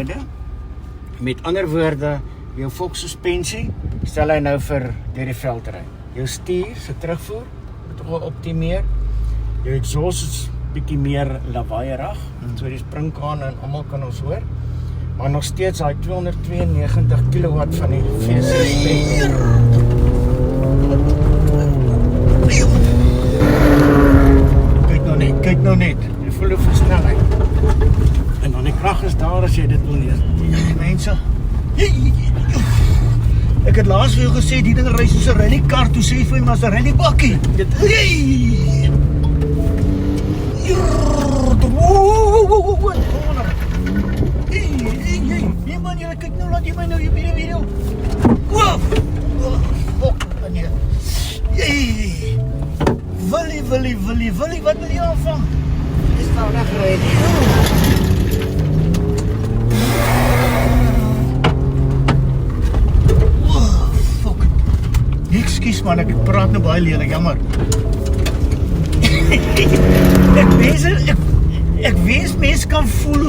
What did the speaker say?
mode. Met ander woorde, jou volkssuspensie stel hy nou vir deur die veld ry. Jou stuur se terugvoer moet optimeer. Jou exhaust is bietjie meer lawaaierig, so die springkaan en almal kan ons hoor. Maar nog steeds daai 292 kW van die V6. Kyk nou net, jy voel die versnelling. En dan die krag is daar as jy dit wil lees. Mense, ek het laas vir jou gesê, die ding ry soos 'n rallykar, toe sê jy vir my, maar 'n rallybakkie. Nee man, jy kyk nou, laat jy my nou hier video. Woef! Nee. Willie, wat wil jy aanvang? Dis nou wegry nie. Fuck. Ekskuus man, ek praat nou baie lelik, jammer. Ek weet mense kan voel hoe